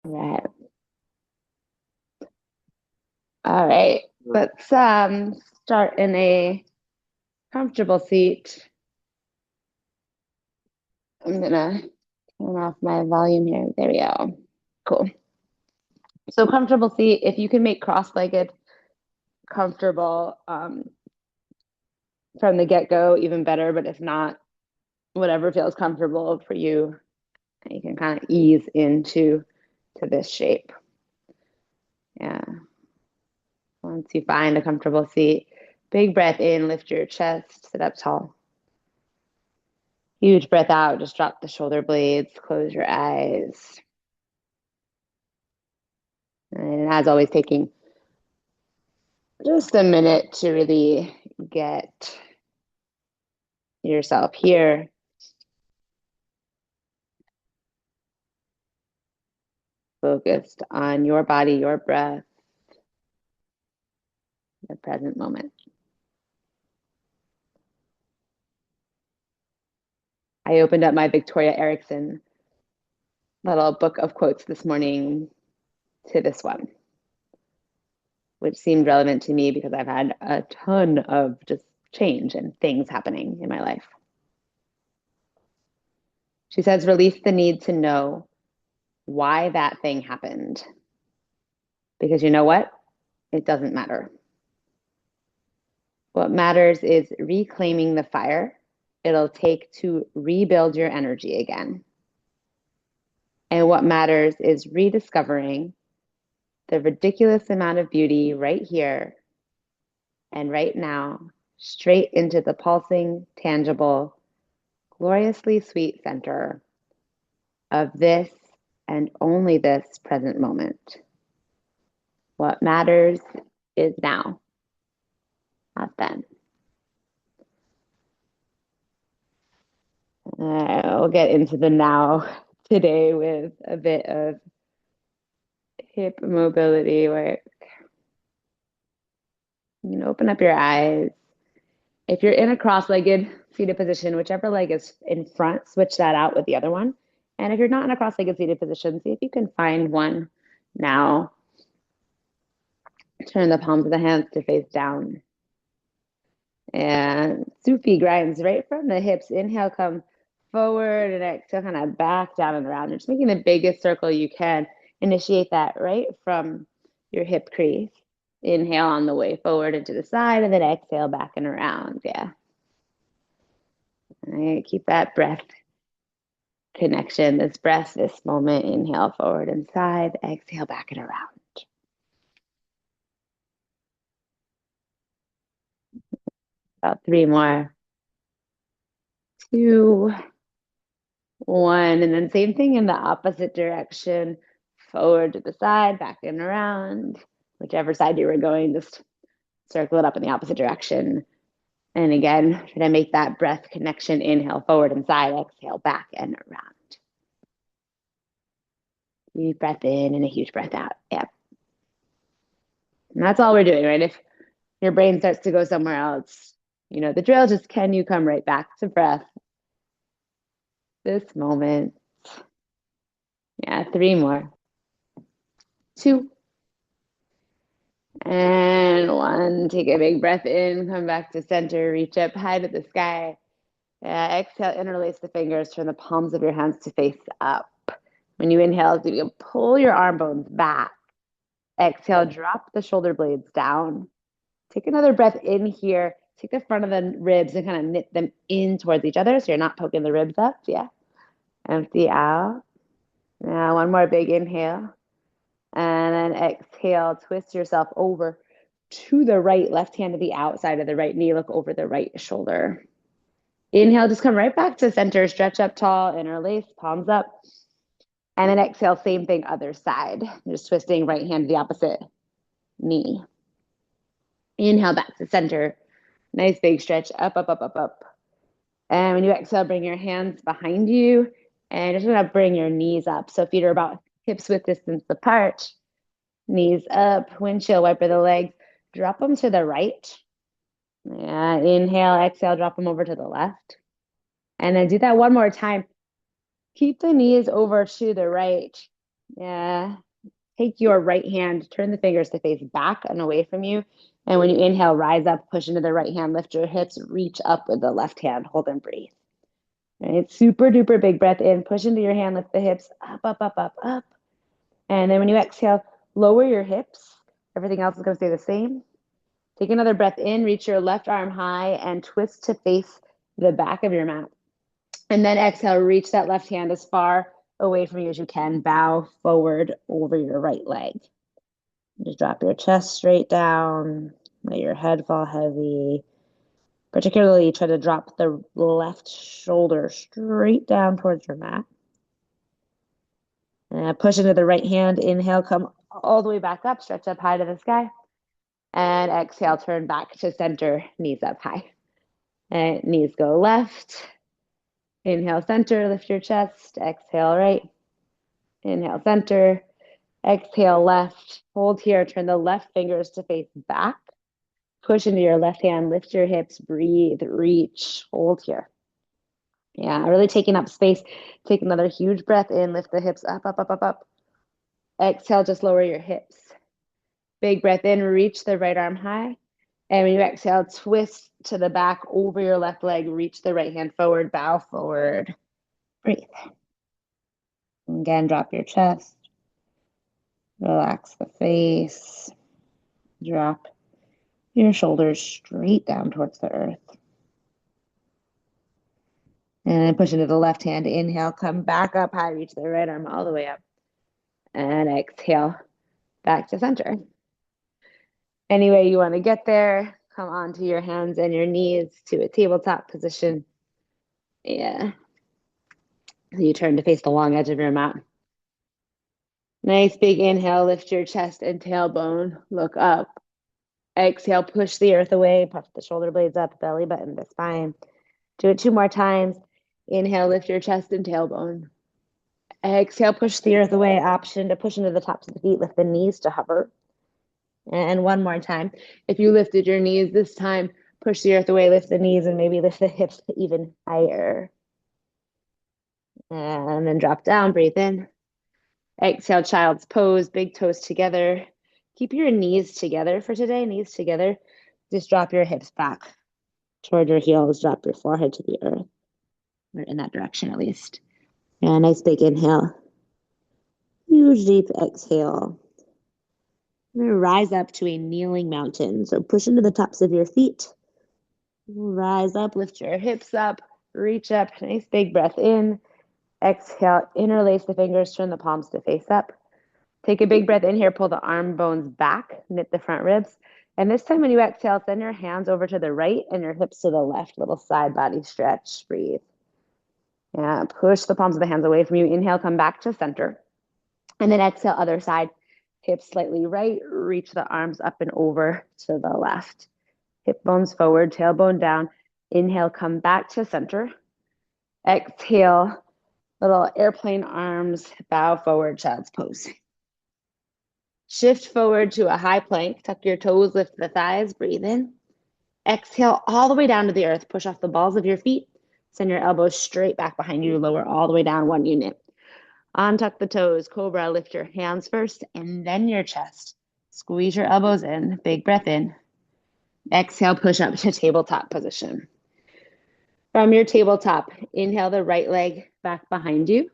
All right. All right. Let's start in a comfortable seat. I'm gonna turn off my volume here. There we go. Cool. So comfortable seat, if you can make cross-legged comfortable from the get-go, even better. But if not, whatever feels comfortable for you, you can kind of ease into this shape. Yeah. Once you find a comfortable seat, big breath in, lift your chest, sit up tall. Huge breath out, just drop the shoulder blades, close your eyes. And as always, taking just a minute to really get yourself here, focused on your body, your breath, the present moment. I opened up my Victoria Erickson little book of quotes this morning to this one, which seemed relevant to me because I've had a ton of just change and things happening in my life. She says, release the need to know why that thing happened. Because you know what? It doesn't matter. What matters is reclaiming the fire it'll take to rebuild your energy again. And what matters is rediscovering the ridiculous amount of beauty right here and right now, straight into the pulsing, tangible, gloriously sweet center of this and only this present moment. What matters is now, not then. We'll get into the now today with a bit of hip mobility work. You can open up your eyes. If you're in a cross-legged seated position, whichever leg is in front, switch that out with the other one. And if you're not in a cross-legged seated position, see if you can find one now. Turn the palms of the hands to face down. And Sufi grinds right from the hips. Inhale, come forward, and exhale, kind of back down and around. You're just making the biggest circle you can. Initiate that right from your hip crease. Inhale on the way forward and to the side, and then exhale back and around. Yeah. All right, keep that breath connection, this breath, this moment. Inhale forward and side, exhale back and around. About three more. Two, one, and then same thing in the opposite direction. Forward to the side, back and around. Whichever side you were going, just circle it up in the opposite direction. And again, try to make that breath connection. Inhale forward and side, exhale back and around. Deep breath in and a huge breath out. Yeah. And that's all we're doing, right? If your brain starts to go somewhere else, you know, the drill, just can you come right back to breath this moment? Yeah, three more. Two. And one. Take a big breath in, come back to center, reach up high to the sky. Exhale, interlace the fingers, turn the palms of your hands to face up. When you inhale, you pull your arm bones back. Exhale, drop the shoulder blades down. Take another breath in here. Take the front of the ribs and kind of knit them in towards each other so you're not poking the ribs up. Yeah. Empty out. Now, one more big inhale. And then exhale, twist yourself over to the right, left hand to the outside of the right knee. Look over the right shoulder. Inhale, just come right back to center. Stretch up tall, interlace, palms up. And then exhale, same thing, other side. Just twisting right hand to the opposite knee. Inhale back to center. Nice big stretch, up, up, up, up, up. And when you exhale, bring your hands behind you and just gonna bring your knees up. So feet are about hips width distance apart, knees up, windshield wiper the legs, drop them to the right. Yeah, inhale, exhale, drop them over to the left. And then do that one more time. Keep the knees over to the right. Yeah. Take your right hand, turn the fingers to face back and away from you. And when you inhale, rise up, push into the right hand, lift your hips, reach up with the left hand, hold and breathe. Right? Super duper big breath in, push into your hand, lift the hips up, up, up, up, up. And then when you exhale, lower your hips. Everything else is going to stay the same. Take another breath in, reach your left arm high and twist to face the back of your mat. And then exhale, reach that left hand as far away from you as you can. Bow forward over your right leg. Just drop your chest straight down. Let your head fall heavy. Particularly, try to drop the left shoulder straight down towards your mat. Push into the right hand. Inhale, come all the way back up. Stretch up high to the sky. And exhale, turn back to center. Knees up high. And knees go left. Inhale, center. Lift your chest. Exhale, right. Inhale, center. Exhale, left. Hold here. Turn the left fingers to face back. Push into your left hand, lift your hips, breathe, reach, hold here. Yeah, really taking up space. Take another huge breath in, lift the hips up, up, up, up, up. Exhale, just lower your hips. Big breath in, reach the right arm high. And when you exhale, twist to the back over your left leg, reach the right hand forward, bow forward. Breathe. Again, drop your chest. Relax the face. Drop your shoulders straight down towards the earth. And then push into the left hand. Inhale, come back up high, reach the right arm all the way up. And exhale, back to center. Any way you want to get there, come onto your hands and your knees to a tabletop position. Yeah. So you turn to face the long edge of your mat. Nice big inhale, lift your chest and tailbone, look up. Exhale, push the earth away, puff the shoulder blades up, belly button to spine. Do it 2 more times. Inhale, lift your chest and tailbone. Exhale, push the earth away. Option to push into the tops of the feet, lift the knees to hover. And 1 more time. If you lifted your knees this time, push the earth away, lift the knees, and maybe lift the hips even higher. And then drop down, breathe in. Exhale, child's pose, big toes together. Keep your knees together for today, knees together. Just drop your hips back toward your heels, drop your forehead to the earth, or in that direction at least. And nice big inhale. Huge deep exhale. Rise up to a kneeling mountain. So push into the tops of your feet. Rise up, lift your hips up, reach up. Nice big breath in. Exhale, interlace the fingers, turn the palms to face up. Take a big breath in here, pull the arm bones back, knit the front ribs. And this time when you exhale, send your hands over to the right and your hips to the left. Little side body stretch, breathe. Yeah, push the palms of the hands away from you. Inhale, come back to center. And then exhale, other side. Hips slightly right, reach the arms up and over to the left. Hip bones forward, tailbone down. Inhale, come back to center. Exhale, little airplane arms, bow forward, child's pose. Shift forward to a high plank. Tuck your toes, lift the thighs, breathe in. Exhale all the way down to the earth. Push off the balls of your feet. Send your elbows straight back behind you. Lower all the way down, 1 unit. Untuck the toes, cobra, lift your hands first and then your chest. Squeeze your elbows in, big breath in. Exhale, push up to tabletop position. From your tabletop, inhale the right leg back behind you.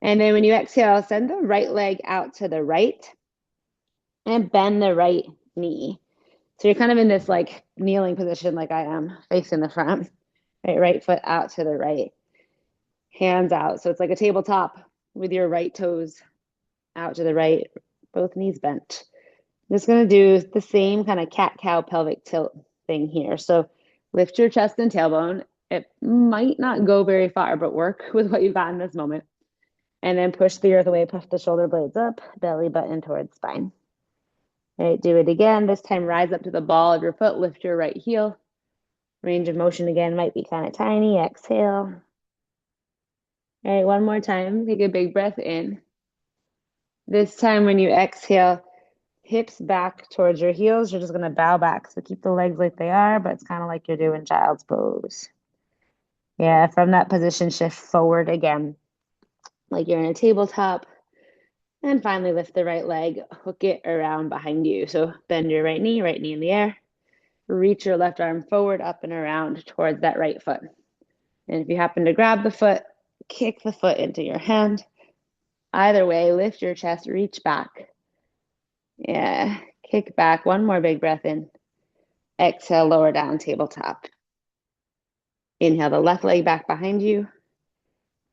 And then when you exhale, send the right leg out to the right and bend the right knee. So you're kind of in this like kneeling position like I am, facing the front. Right foot out to the right. Hands out. So it's like a tabletop with your right toes out to the right, both knees bent. I'm just going to do the same kind of cat-cow pelvic tilt thing here. So lift your chest and tailbone. It might not go very far, but work with what you've got in this moment. And then push the earth away, push the shoulder blades up, belly button towards spine. All right, do it again. This time, rise up to the ball of your foot, lift your right heel. Range of motion again might be kind of tiny. Exhale. All right, 1 more time. Take a big breath in. This time when you exhale, hips back towards your heels. You're just going to bow back. So keep the legs like they are, but it's kind of like you're doing child's pose. Yeah, from that position, shift forward again. Like you're in a tabletop. And finally, lift the right leg, hook it around behind you. So bend your right knee in the air. Reach your left arm forward, up and around towards that right foot. And if you happen to grab the foot, kick the foot into your hand. Either way, lift your chest, reach back. Yeah, kick back. One more big breath in. Exhale, lower down, tabletop. Inhale the left leg back behind you.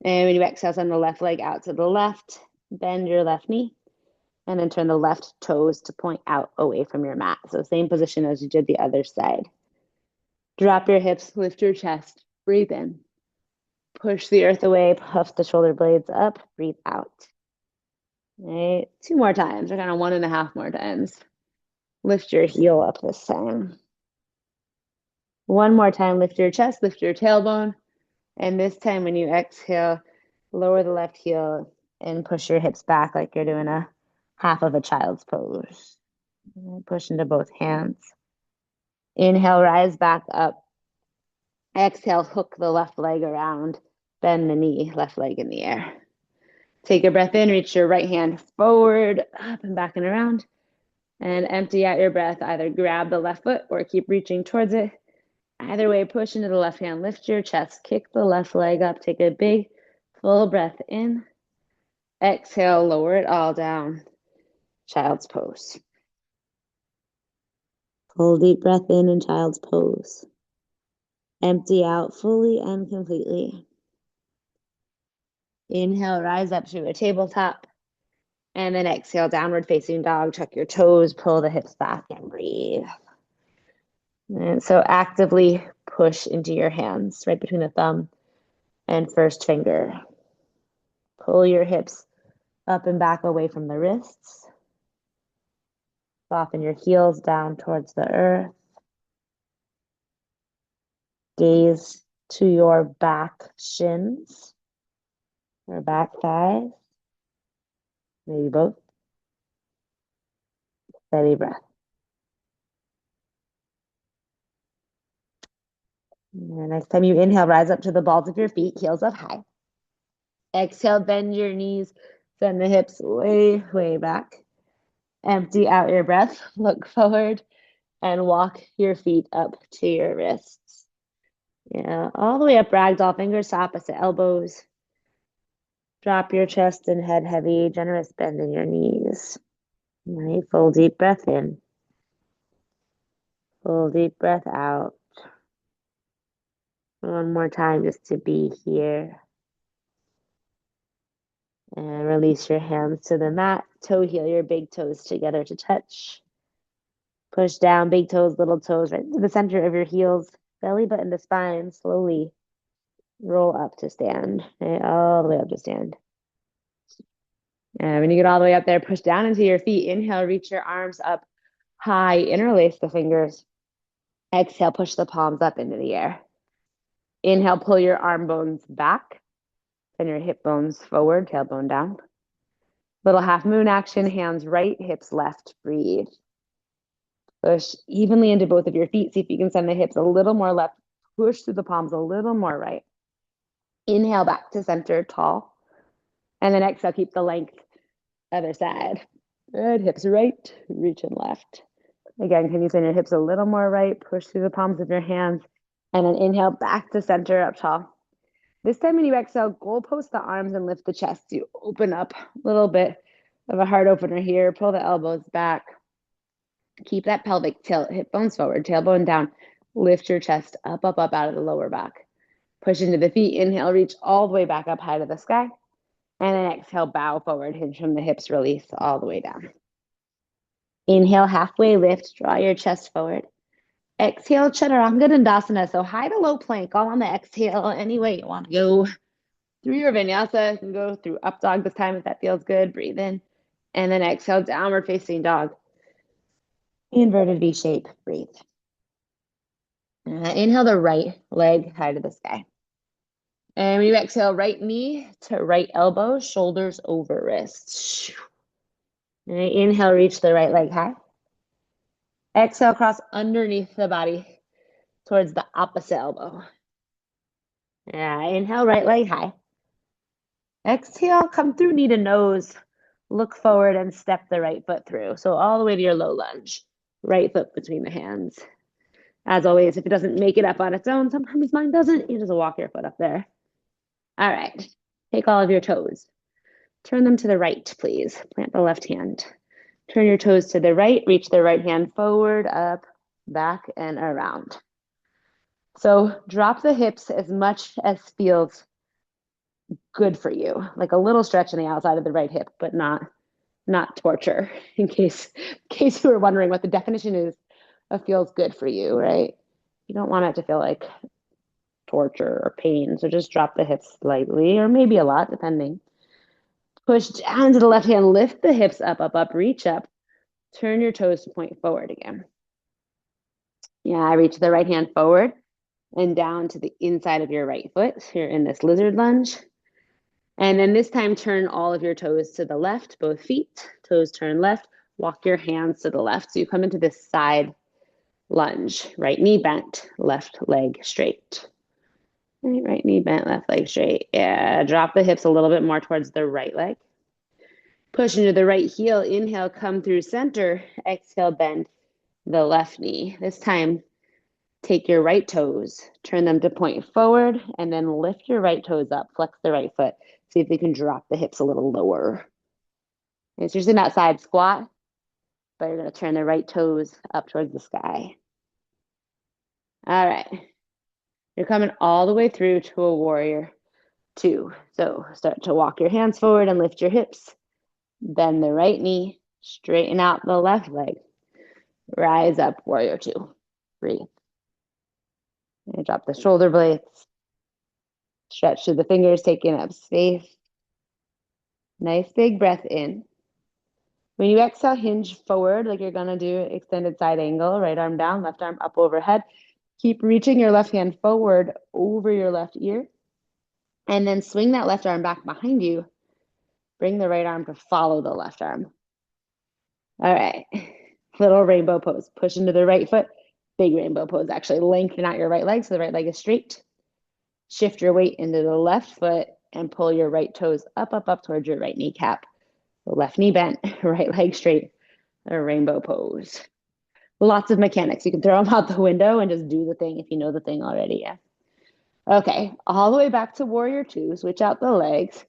And when you exhale, send the left leg out to the left. Bend your left knee. And then turn the left toes to point out away from your mat. So same position as you did the other side. Drop your hips, lift your chest, breathe in. Push the earth away, puff the shoulder blades up, breathe out. All right, 2 more times, or kind of 1.5 more times. Lift your heel up this time. 1 more time, lift your chest, lift your tailbone. And this time when you exhale, lower the left heel and push your hips back like you're doing a half of a child's pose. Push into both hands. Inhale, rise back up. Exhale, hook the left leg around, bend the knee, left leg in the air. Take a breath in, reach your right hand forward, up and back and around, and empty out your breath. Either grab the left foot or keep reaching towards it. Either way, push into the left hand, lift your chest, kick the left leg up, take a big, full breath in. Exhale, lower it all down, child's pose. Full deep breath in child's pose. Empty out fully and completely. Inhale, rise up to a tabletop. And then exhale, downward facing dog. Tuck your toes, pull the hips back and breathe. And so actively push into your hands right between the thumb and first finger. Pull your hips up and back away from the wrists. Soften your heels down towards the earth. Gaze to your back shins or back thighs. Maybe both. Steady breath. And next time you inhale, rise up to the balls of your feet, heels up high. Exhale, bend your knees, send the hips way, way back. Empty out your breath, look forward, and walk your feet up to your wrists. Yeah, all the way up, ragdoll, fingers to opposite elbows. Drop your chest and head heavy, generous bend in your knees. All right, full deep breath in. Full deep breath out. One more time just to be here. And release your hands to the mat. Toe heel your big toes together to touch. Push down, big toes, little toes, right into the center of your heels. Belly button to spine. Slowly roll up to stand. Right, all the way up to stand. And when you get all the way up there, push down into your feet. Inhale, reach your arms up high. Interlace the fingers. Exhale, push the palms up into the air. Inhale, pull your arm bones back. Send your hip bones forward, tailbone down. Little half moon action, hands right, hips left. Breathe. Push evenly into both of your feet. See if you can send the hips a little more left. Push through the palms a little more right. Inhale back to center, tall. And then exhale, keep the length. Other side. Good, hips right, reach and left. Again, can you send your hips a little more right? Push through the palms of your hands. And then inhale back to center, up tall. This time when you exhale, goalpost the arms and lift the chest. You open up a little bit of a heart opener here. Pull the elbows back. Keep that pelvic tilt, hip bones forward, tailbone down. Lift your chest up, up, up out of the lower back. Push into the feet. Inhale, reach all the way back up high to the sky. And then exhale, bow forward, hinge from the hips, release all the way down. Inhale, halfway lift, draw your chest forward. Exhale, Chaturanga Dandasana. So high to low plank, all on the exhale, any way you want to go. Through your vinyasa, you can go through up dog this time if that feels good. Breathe in. And then exhale, downward facing dog. Inverted V shape. Breathe. Inhale the right leg high to the sky. And when you exhale, right knee to right elbow, shoulders over wrists. Inhale, reach the right leg high. Exhale, cross underneath the body towards the opposite elbow. Yeah, inhale, right leg high. Exhale, come through knee to nose. Look forward and step the right foot through. So all the way to your low lunge. Right foot between the hands. As always, if it doesn't make it up on its own, sometimes mine doesn't, you just walk your foot up there. All right. Take all of your toes. Turn them to the right, please. Plant the left hand. Turn your toes to the right. Reach the right hand forward, up, back, and around. So drop the hips as much as feels good for you, like a little stretch on the outside of the right hip, but not torture. In case you were wondering what the definition is of feels good for you, right? You don't want it to feel like torture or pain. So just drop the hips slightly, or maybe a lot, depending. Push down to the left hand, lift the hips up, up, up, reach up. Turn your toes to point forward again. Yeah, reach the right hand forward and down to the inside of your right foot. You're in this lizard lunge. And then this time, turn all of your toes to the left, both feet. Toes turn left. Walk your hands to the left. So you come into this side lunge. Right knee bent, left leg straight. Right knee bent, left leg straight. Yeah, drop the hips a little bit more towards the right leg. Push into the right heel. Inhale, come through center. Exhale, bend the left knee. This time, take your right toes, turn them to point forward, and then lift your right toes up. Flex the right foot. See if they can drop the hips a little lower. It's usually that side squat, but you're going to turn the right toes up towards the sky. All right. You're coming all the way through to a warrior two. So start to walk your hands forward and lift your hips. Bend the right knee, straighten out the left leg. Rise up, warrior two. Breathe. And drop the shoulder blades. Stretch through the fingers, taking up space. Nice big breath in. When you exhale, hinge forward like you're going to do extended side angle. Right arm down, left arm up overhead. Keep reaching your left hand forward over your left ear. And then swing that left arm back behind you. Bring the right arm to follow the left arm. All right. Little rainbow pose. Push into the right foot. Big rainbow pose. Actually lengthen out your right leg so the right leg is straight. Shift your weight into the left foot and pull your right toes up, up, up towards your right kneecap. Left knee bent, right leg straight. A rainbow pose. Lots of mechanics. You can throw them out the window and just do the thing if you know the thing already. Yeah. Okay, all the way back to warrior two. Switch out the legs.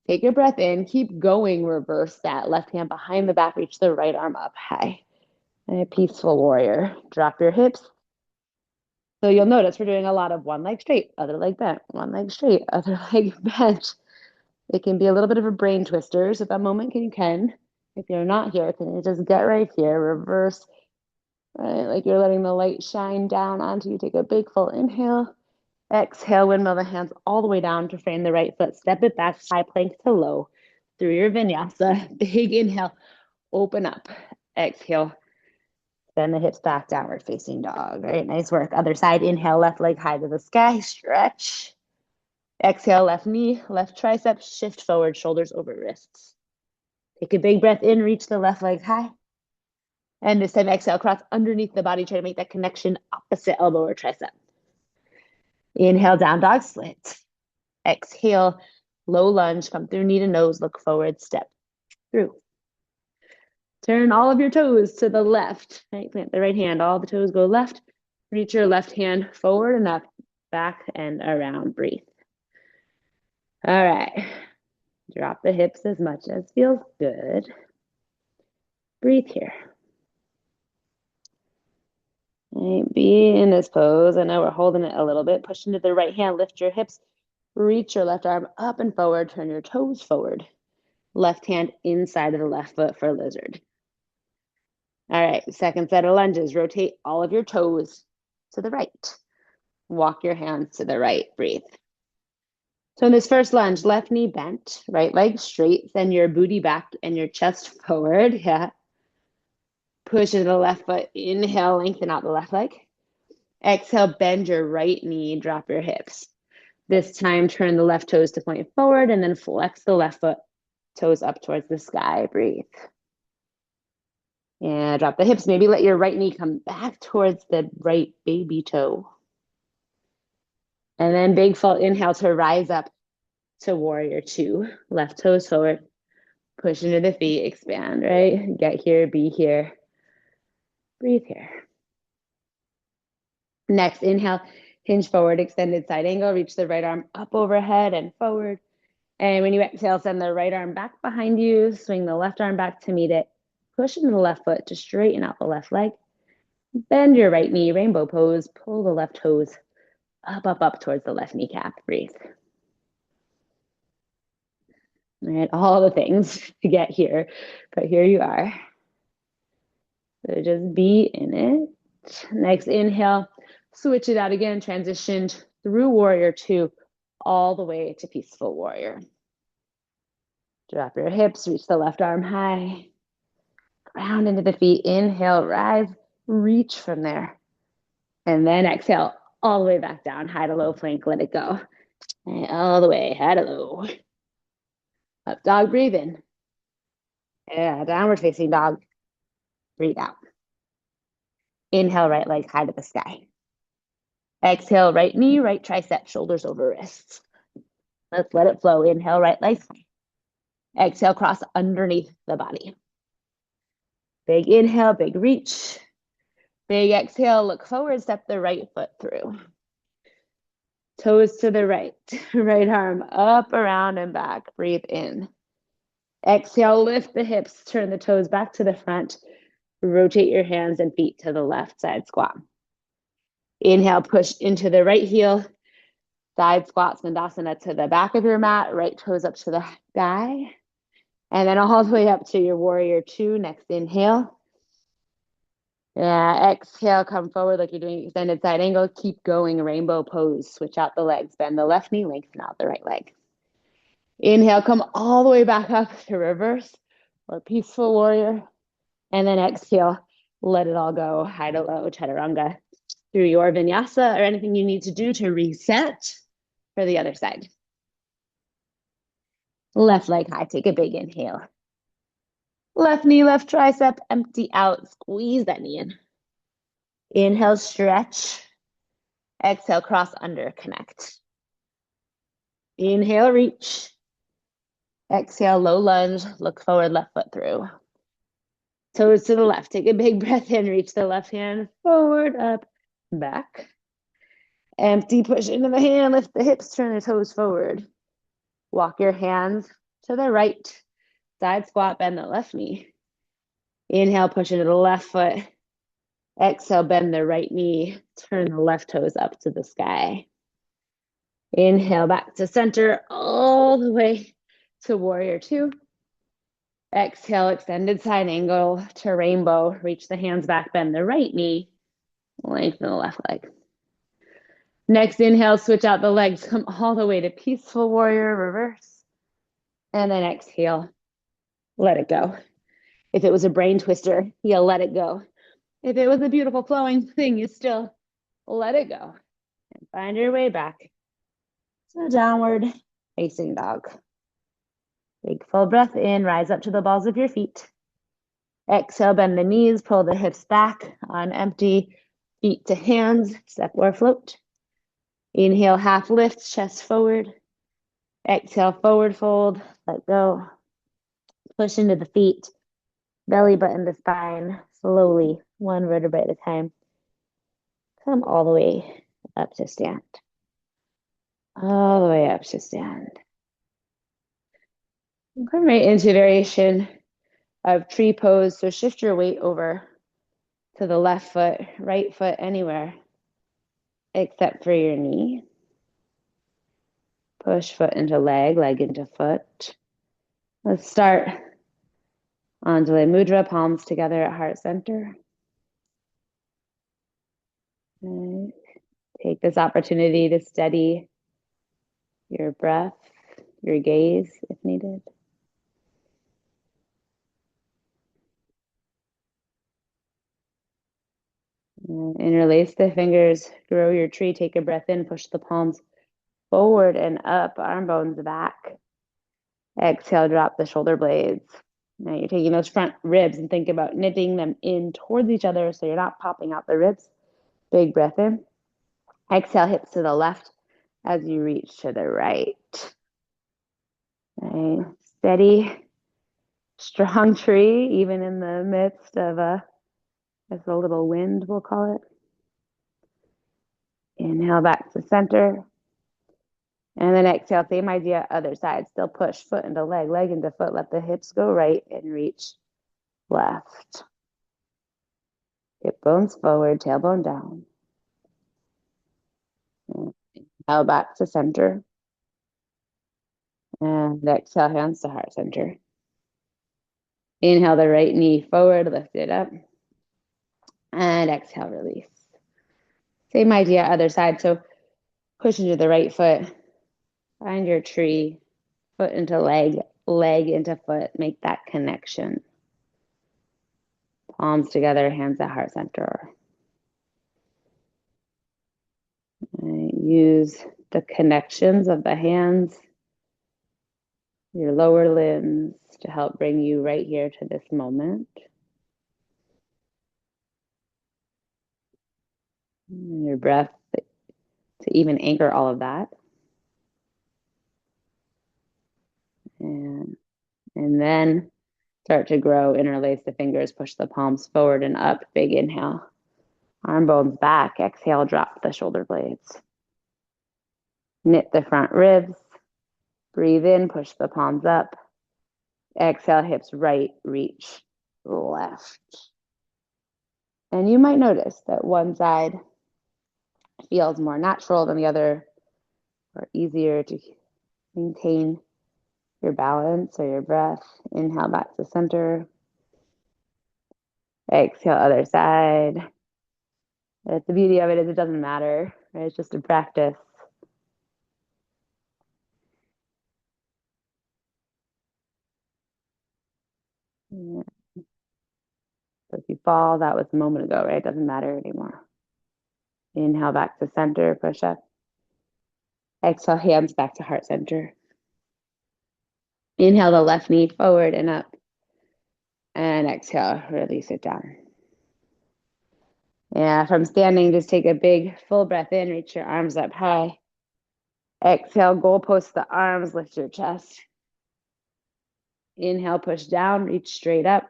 Take a breath in. Keep going. Reverse that. Left hand behind the back. Reach the right arm up high. And a peaceful warrior. Drop your hips. So you'll notice we're doing a lot of one leg straight, other leg bent, one leg straight, other leg bent. It can be a little bit of a brain twister. So at that moment, you can. If you're not here, can you just get right here? Reverse, right? Like you're letting the light shine down onto you. Take a big full inhale. Exhale, windmill the hands all the way down to frame the right foot. Step it back, high plank to low through your vinyasa. Big inhale, open up. Exhale, bend the hips back, downward facing dog. Right, nice work. Other side, inhale, left leg high to the sky, stretch. Exhale, left knee, left tricep, shift forward, shoulders over wrists. Take a big breath in, reach the left leg high. And this time, exhale, cross underneath the body, try to make that connection opposite elbow or tricep. Inhale, down dog split. Exhale, low lunge, come through knee to nose, look forward, step through. Turn all of your toes to the left, right? Plant the right hand, all the toes go left. Reach your left hand forward and up, back and around, breathe. All right, drop the hips as much as feels good. Breathe here. Right, be in this pose. I know we're holding it a little bit. Push into the right hand, lift your hips, reach your left arm up and forward, turn your toes forward. Left hand inside of the left foot for lizard. All right, second set of lunges. Rotate all of your toes to the right. Walk your hands to the right. Breathe. So in this first lunge, left knee bent, right leg straight, send your booty back and your chest forward. Yeah. Push into the left foot. Inhale, lengthen out the left leg. Exhale, bend your right knee, drop your hips. This time, turn the left toes to point forward and then flex the left foot, toes up towards the sky. Breathe. Yeah, drop the hips. Maybe let your right knee come back towards the right baby toe. And then big full inhale to rise up to warrior two. Left toes forward. Push into the feet, expand, right? Get here, be here, breathe here. Next, inhale, hinge forward, extended side angle, reach the right arm up overhead and forward. And when you exhale, send the right arm back behind you, swing the left arm back to meet it, push into the left foot to straighten out the left leg. Bend your right knee, rainbow pose, pull the left toes up, up, up towards the left kneecap. Breathe. All right, all the things to get here, but here you are. So just be in it. Next, inhale, switch it out again, transitioned through warrior two, all the way to peaceful warrior. Drop your hips, reach the left arm high, ground into the feet, inhale, rise, reach from there. And then exhale, all the way back down, high to low plank, let it go. And all the way, high to low. Up dog, breathe in. Yeah, downward facing dog, breathe out. Inhale, right leg high to the sky. Exhale, right knee, right tricep, shoulders over wrists. Let's let it flow. Inhale, right leg. Exhale, cross underneath the body. Big inhale, big reach. Big exhale, look forward, step the right foot through. Toes to the right, right arm up, around, and back. Breathe in. Exhale, lift the hips, turn the toes back to the front. Rotate your hands and feet to the left side squat. Inhale, push into the right heel. Side squat, Sandasana to the back of your mat, right toes up to the sky. And then all the way up to your warrior two. Next inhale. Yeah, exhale, come forward like you're doing extended side angle. Keep going, rainbow pose. Switch out the legs. Bend the left knee, lengthen out the right leg. Inhale, come all the way back up to reverse or peaceful warrior. And then exhale, let it all go. High to low, chaturanga. Through your vinyasa or anything you need to do to reset for the other side. Left leg high, take a big inhale. Left knee, left tricep, empty out, squeeze that knee in. Inhale, stretch. Exhale, cross under, connect. Inhale, reach. Exhale, low lunge, look forward, left foot through. Toes to the left, take a big breath in, reach the left hand forward, up, back. Empty, push into the hand, lift the hips, turn the toes forward. Walk your hands to the right. Side squat, bend the left knee. Inhale, push into the left foot. Exhale, bend the right knee. Turn the left toes up to the sky. Inhale, back to center, all the way to warrior two. Exhale, extended side angle to rainbow. Reach the hands back, bend the right knee. Lengthen the left leg. Next inhale, switch out the legs. Come all the way to peaceful warrior, reverse. And then exhale, let it go. If it was a brain twister, you'll let it go. If it was a beautiful flowing thing, you still let it go. And find your way back to downward facing dog. Big full breath in, rise up to the balls of your feet. Exhale, bend the knees, pull the hips back on empty, feet to hands, step or float. Inhale, half lift, chest forward. Exhale, forward fold, let go. Push into the feet, belly button to spine, slowly, one vertebrae at a time. Come all the way up to stand. All the way up to stand. Come right into variation of tree pose. So shift your weight over to the left foot, right foot, anywhere except for your knee. Push foot into leg, leg into foot. Let's start Anjali Mudra, palms together at heart center. Right. Take this opportunity to steady your breath, your gaze if needed. Interlace the fingers, grow your tree, take a breath in, push the palms forward and up, arm bones back. Exhale, drop the shoulder blades. Now you're taking those front ribs and think about knitting them in towards each other so you're not popping out the ribs. Big breath in. Exhale, hips to the left as you reach to the right. Okay. Steady strong tree, even in the midst of just a little wind, we'll call it. Inhale back to center. And then exhale, same idea, other side. Still push foot into leg, leg into foot. Let the hips go right and reach left. Hip bones forward, tailbone down. Inhale back to center. And exhale, hands to heart center. Inhale the right knee forward, lift it up. And exhale, release. Same idea, other side. So push into the right foot. Find your tree. Foot into leg, leg into foot. Make that connection. Palms together, hands at heart center. And use the connections of the hands, your lower limbs, to help bring you right here to this moment. And your breath to even anchor all of that. And then start to grow, interlace the fingers, push the palms forward and up. Big inhale. Arm bones back. Exhale, drop the shoulder blades. Knit the front ribs. Breathe in, push the palms up. Exhale, hips right, reach left. And you might notice that one side feels more natural than the other, or easier to maintain your balance or your breath. Inhale back to center. Exhale, other side. That's the beauty of it, is it doesn't matter, right? It's just a practice. Yeah. So if you fall, that was a moment ago, right? It doesn't matter anymore. Inhale back to center, push up. Exhale, hands back to heart center. Inhale the left knee forward and up. And exhale, release it down. Yeah, from standing, just take a big full breath in, reach your arms up high. Exhale, goalpost the arms, lift your chest. Inhale, push down, reach straight up.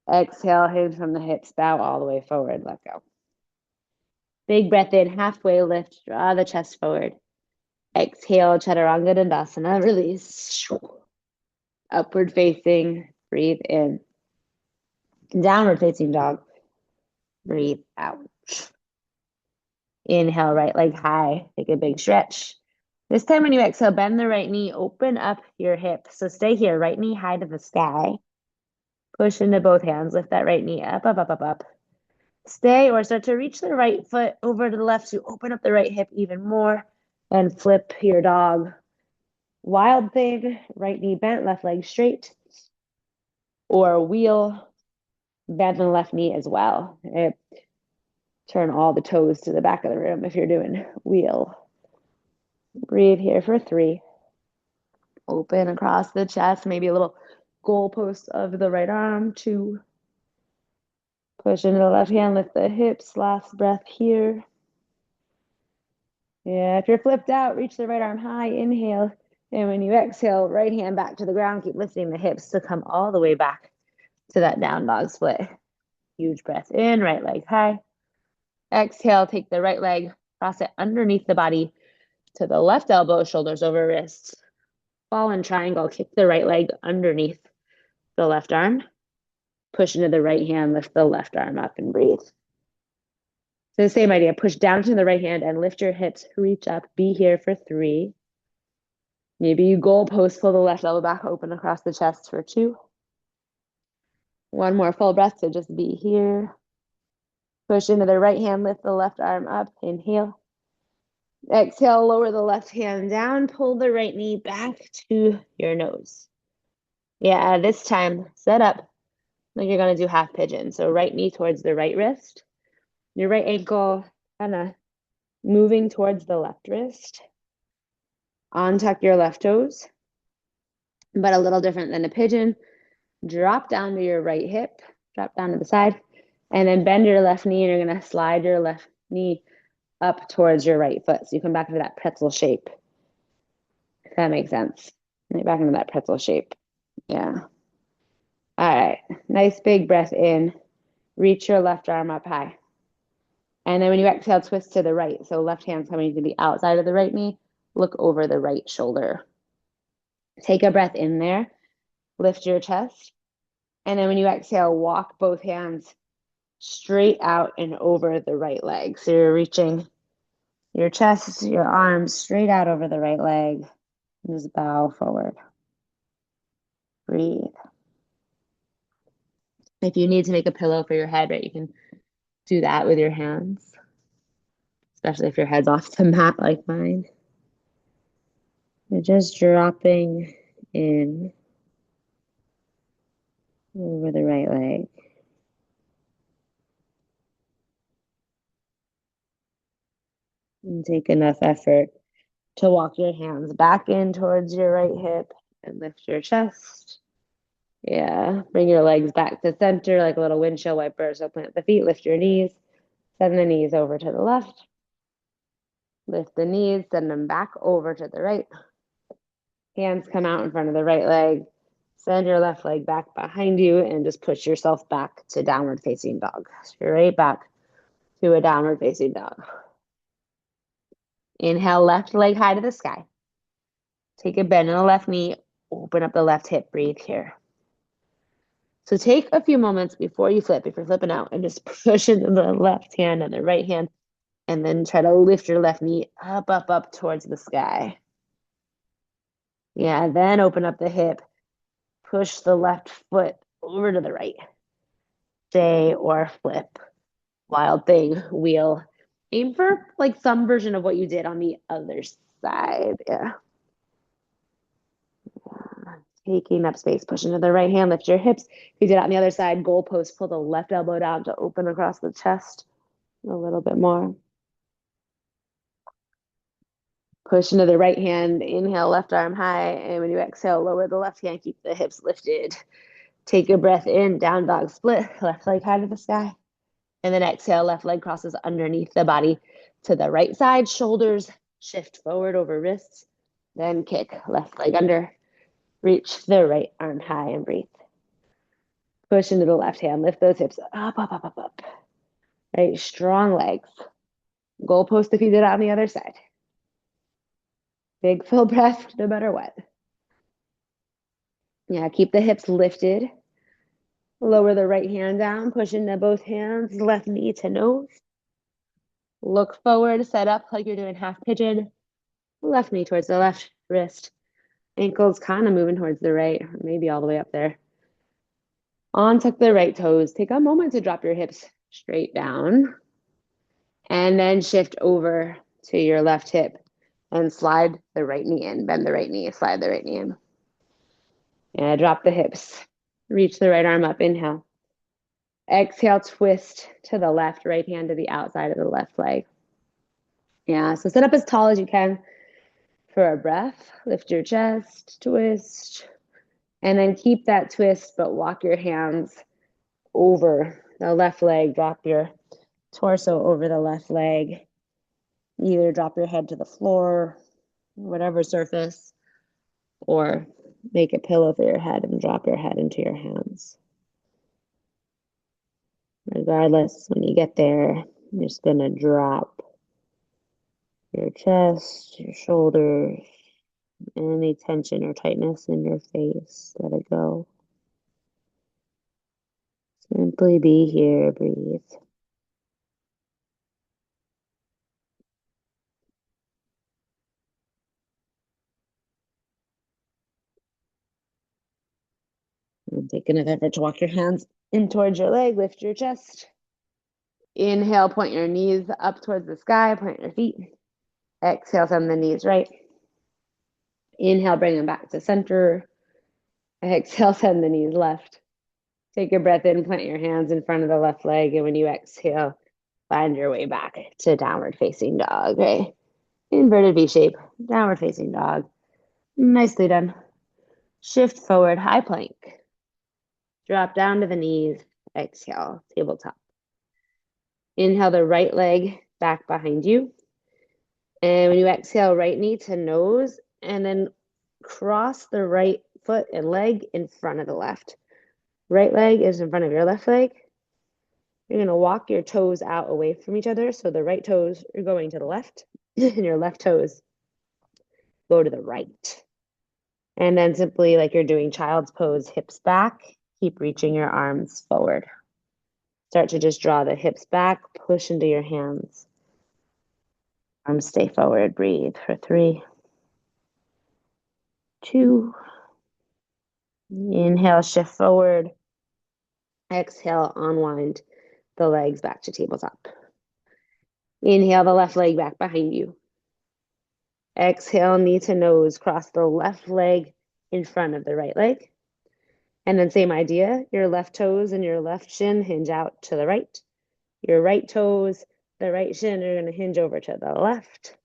Exhale, hinge from the hips, bow all the way forward, let go. Big breath in, halfway lift, draw the chest forward. Exhale, Chaturanga Dandasana, release. Upward facing, breathe in. Downward facing dog, breathe out. Inhale, right leg high, take a big stretch. This time when you exhale, bend the right knee, open up your hip. So stay here, right knee high to the sky. Push into both hands, lift that right knee up, up, up, up, up. Stay or start to reach the right foot over to the left to open up the right hip even more and flip your dog. Wild thing, right knee bent, left leg straight. Or wheel, bend the left knee as well. Turn all the toes to the back of the room if you're doing wheel. Breathe here for 3. Open across the chest, maybe a little goalpost of the right arm. 2. Push into the left hand, lift the hips. Last breath here. Yeah, if you're flipped out, reach the right arm high, inhale. And when you exhale, right hand back to the ground, keep lifting the hips to come all the way back to that down dog split. Huge breath in, right leg high. Exhale, take the right leg, cross it underneath the body to the left elbow, shoulders over wrists. Fallen triangle, kick the right leg underneath the left arm. Push into the right hand, lift the left arm up and breathe. So the same idea, push down to the right hand and lift your hips, reach up, be here for 3. Maybe you goalpost, pull the left elbow back, open across the chest for 2. One more full breath, so just be here. Push into the right hand, lift the left arm up, inhale. Exhale, lower the left hand down, pull the right knee back to your nose. Yeah, this time, set up like you're gonna do half pigeon. So right knee towards the right wrist, your right ankle kind of moving towards the left wrist. Untuck your left toes, but a little different than a pigeon. Drop down to your right hip, drop down to the side, and then bend your left knee, and you're gonna slide your left knee up towards your right foot. So you come back into that pretzel shape. If that makes sense. Right back into that pretzel shape. Yeah. All right. Nice big breath in. Reach your left arm up high. And then when you exhale, twist to the right. So left hand coming to the outside of the right knee. Look over the right shoulder. Take a breath in there. Lift your chest. And then when you exhale, walk both hands straight out and over the right leg. So you're reaching your chest, your arms straight out over the right leg. And just bow forward. Breathe. If you need to make a pillow for your head, right, you can do that with your hands, especially if your head's off the mat like mine. You're just dropping in over the right leg. And take enough effort to walk your hands back in towards your right hip and lift your chest. Yeah, bring your legs back to center like a little windshield wiper. So plant the feet, lift your knees, send the knees over to the left. Lift the knees, send them back over to the right. Hands come out in front of the right leg. Send your left leg back behind you and just push yourself back to downward facing dog. So you're right back to a downward facing dog. Inhale, left leg high to the sky. Take a bend in the left knee. Open up the left hip. Breathe here. So take a few moments before you flip, if you're flipping out, and just push into the left hand and the right hand, and then try to lift your left knee up, up, up towards the sky. Yeah, then open up the hip. Push the left foot over to the right. Stay or flip. Wild thing, wheel. Aim for like some version of what you did on the other side. Yeah. Taking up space, push into the right hand, lift your hips. If you did it on the other side, goalpost, pull the left elbow down to open across the chest a little bit more. Push into the right hand, inhale, left arm high. And when you exhale, lower the left hand, keep the hips lifted. Take a breath in, down dog split, left leg high to the sky. And then exhale, left leg crosses underneath the body to the right side, shoulders shift forward over wrists. Then kick, left leg under. Reach the right arm high and breathe. Push into the left hand, lift those hips up, up, up, up, up. Right, strong legs. Goalpost if you did it on the other side. Big full breath, no matter what. Yeah, keep the hips lifted. Lower the right hand down, push into both hands, left knee to nose. Look forward, set up like you're doing half pigeon. Left knee towards the left wrist. Ankles kind of moving towards the right, maybe all the way up there. On tuck the right toes. Take a moment to drop your hips straight down. And then shift over to your left hip and slide the right knee in. Bend the right knee, slide the right knee in. And drop the hips. Reach the right arm up, inhale. Exhale, twist to the left, right hand to the outside of the left leg. Yeah, so sit up as tall as you can for a breath. Lift your chest, twist. And then keep that twist, but walk your hands over the left leg. Drop your torso over the left leg. Either drop your head to the floor, whatever surface, or make a pillow for your head and drop your head into your hands. Regardless, when you get there, you're just going to drop your chest, your shoulders, any tension or tightness in your face. Let it go. Simply be here, breathe. And take an effort to walk your hands in towards your leg, lift your chest. Inhale, point your knees up towards the sky, point your feet. Exhale, send the knees right. Inhale, bring them back to center. Exhale, send the knees left. Take a breath in, plant your hands in front of the left leg. And when you exhale, find your way back to downward facing dog. Okay. Inverted V shape, downward facing dog. Nicely done. Shift forward, high plank. Drop down to the knees. Exhale, tabletop. Inhale the right leg back behind you. And when you exhale, right knee to nose, and then cross the right foot and leg in front of the left. Right leg is in front of your left leg. You're going to walk your toes out away from each other. So the right toes are going to the left and your left toes go to the right. And then simply like you're doing child's pose, hips back, keep reaching your arms forward. Start to just draw the hips back, push into your hands. Arms stay forward, breathe for 3, 2. Inhale, shift forward. Exhale, unwind the legs back to tabletop. Inhale the left leg back behind you. Exhale, knee to nose, cross the left leg in front of the right leg. And then same idea, your left toes and your left shin hinge out to the right. Your right toes, the right shin are going to hinge over to the left.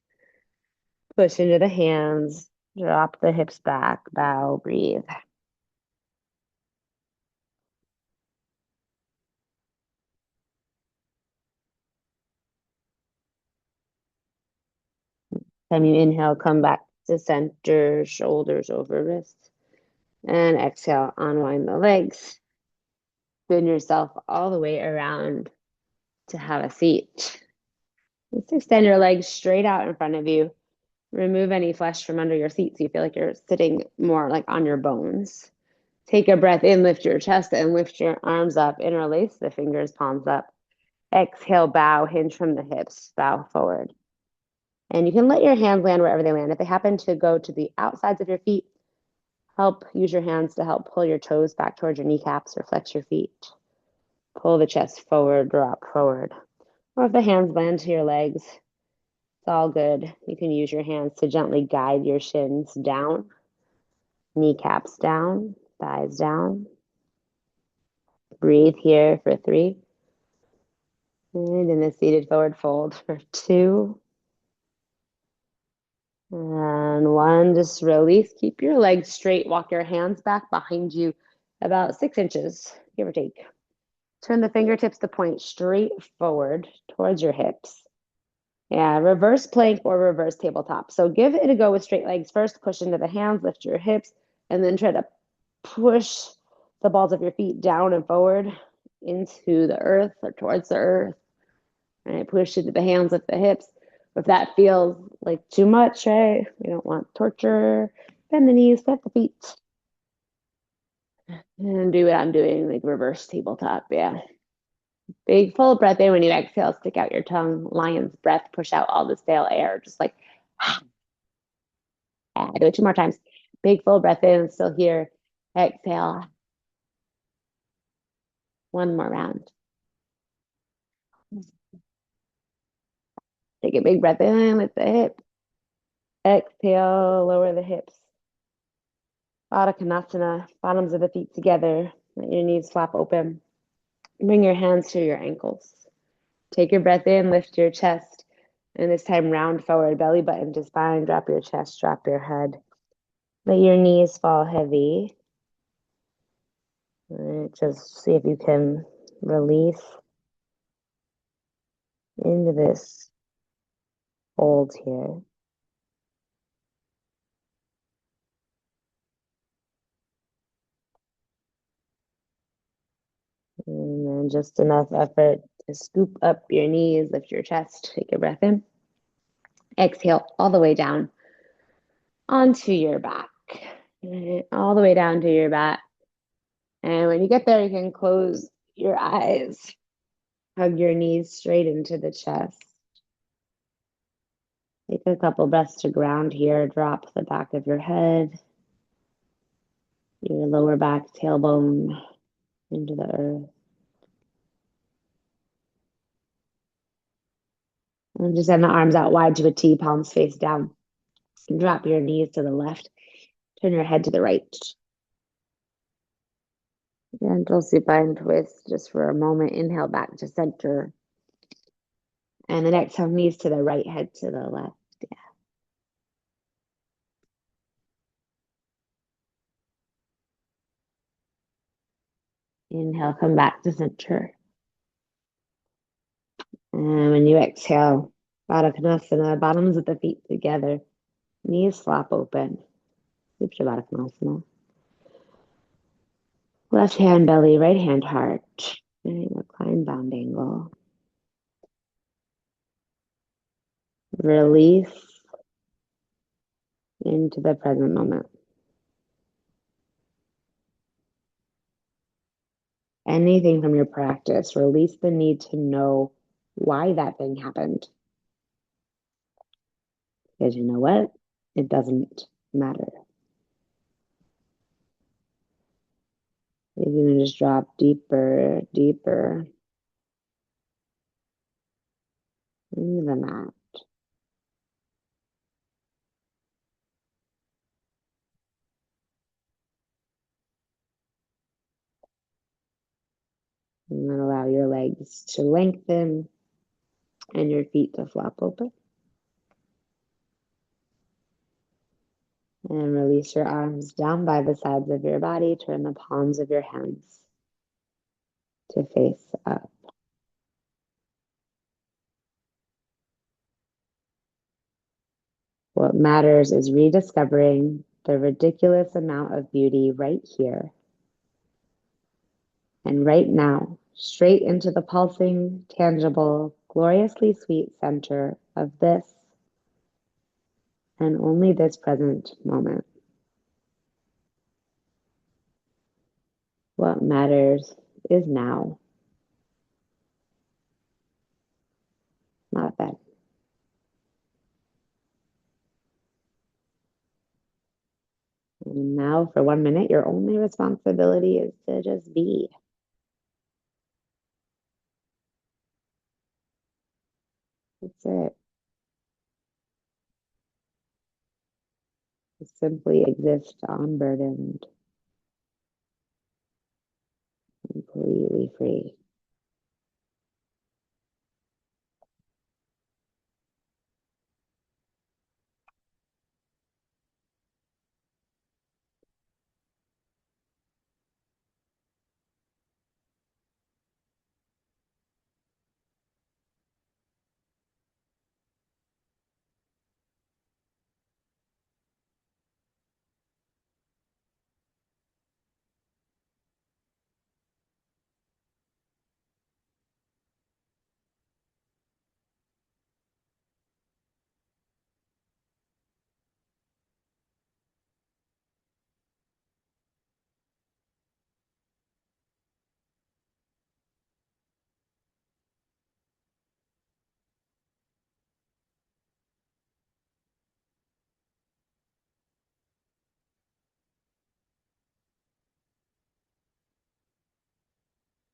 Push into the hands, drop the hips back, bow, breathe. Time you inhale, come back to center, shoulders over wrists. And exhale, unwind the legs. Spin yourself all the way around to have a seat. Let's extend your legs straight out in front of you. Remove any flesh from under your seat so you feel like you're sitting more like on your bones. Take a breath in, lift your chest and lift your arms up. Interlace the fingers, palms up. Exhale, bow, hinge from the hips, bow forward. And you can let your hands land wherever they land. If they happen to go to the outsides of your feet, use your hands to help pull your toes back towards your kneecaps or flex your feet. Pull the chest forward, drop forward. Or if the hands land to your legs, it's all good. You can use your hands to gently guide your shins down, kneecaps down, thighs down. Breathe here for 3. And in the seated forward fold for 2. And 1, just release. Keep your legs straight. Walk your hands back behind you about 6 inches, give or take. Turn the fingertips to point straight forward towards your hips. Yeah, reverse plank or reverse tabletop. So give it a go with straight legs first. Push into the hands, lift your hips, and then try to push the balls of your feet down and forward into the earth or towards the earth. Right, push into the hands, lift the hips. If that feels like too much, right? We don't want torture. Bend the knees, step the feet. And do what I'm doing, like reverse tabletop. Yeah. Big full breath in. When you exhale, stick out your tongue. Lion's breath, push out all the stale air. Just like, do it 2 more times. Big full breath in, still here. Exhale. 1 more round. Take a big breath in, lift the hip. Exhale, lower the hips. Baddha Konasana, bottoms of the feet together. Let your knees flap open. Bring your hands to your ankles. Take your breath in, lift your chest. And this time, round forward, belly button to spine. Drop your chest, drop your head. Let your knees fall heavy. Right, just see if you can release into this hold here. And then just enough effort to scoop up your knees, lift your chest, take a breath in. Exhale all the way down onto your back. All the way down to your back. And when you get there, you can close your eyes. Hug your knees straight into the chest. Take a couple breaths to ground here. Drop the back of your head, your lower back, tailbone into the earth. And just send the arms out wide to a T, palms face down. Drop your knees to the left. Turn your head to the right. Gentle supine twist just for a moment. Inhale back to center. And then exhale, knees to the right, head to the left. Inhale, come back to center. And when you exhale, Baddha Konasana, bottoms of the feet together. Knees flap open. Baddha Konasana. Left hand belly, right hand heart. And recline bound angle. Release into the present moment. Anything from your practice, release the need to know why that thing happened. Because you know what? It doesn't matter. You're going to just drop deeper, deeper into the mat. And then allow your legs to lengthen and your feet to flop open. And release your arms down by the sides of your body. Turn the palms of your hands to face up. What matters is rediscovering the ridiculous amount of beauty right here and right now, straight into the pulsing, tangible, gloriously sweet center of this and only this present moment. What matters is now, not then. And now, for 1 minute, your only responsibility is to just be. That's it. Just simply exist unburdened, completely free.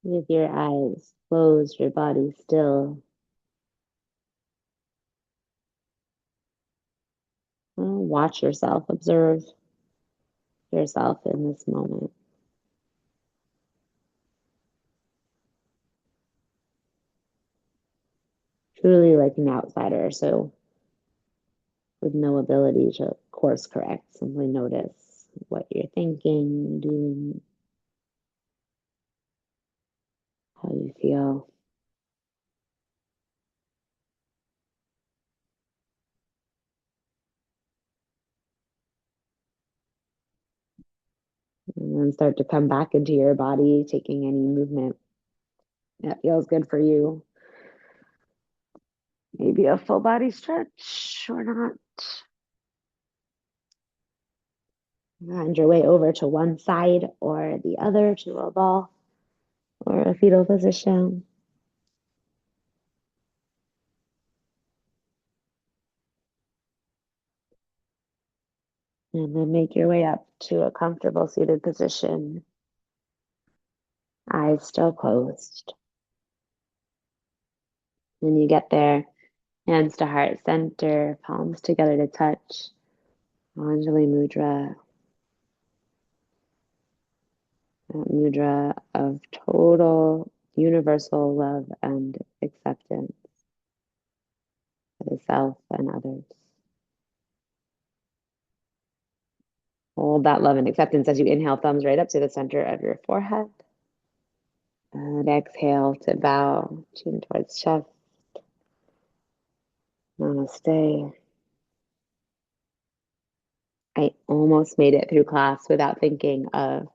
With your eyes closed, your body still. Watch yourself, observe yourself in this moment. Truly like an outsider, so with no ability to course correct, simply notice what you're thinking, doing, how you feel. And then start to come back into your body, taking any movement that feels good for you. Maybe a full body stretch or not. And your way over to one side or the other to a ball or a fetal position. And then make your way up to a comfortable seated position. Eyes still closed. When you get there, hands to heart center, palms together to touch. Anjali Mudra, that mudra of total universal love and acceptance for the self and others. Hold that love and acceptance as you inhale, thumbs right up to the center of your forehead. And exhale to bow, chin towards chest. Namaste. I almost made it through class without thinking of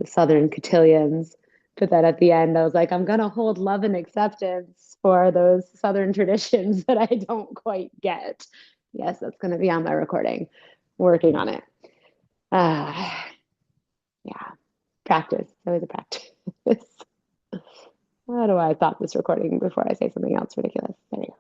the Southern cotillions. Put that at the end. I was like, I'm gonna hold love and acceptance for those Southern traditions that I don't quite get. Yes, that's gonna be on my recording. Working on it. Uh, yeah, practice. Always a practice. How do I stop this recording before I say something else ridiculous? There you go.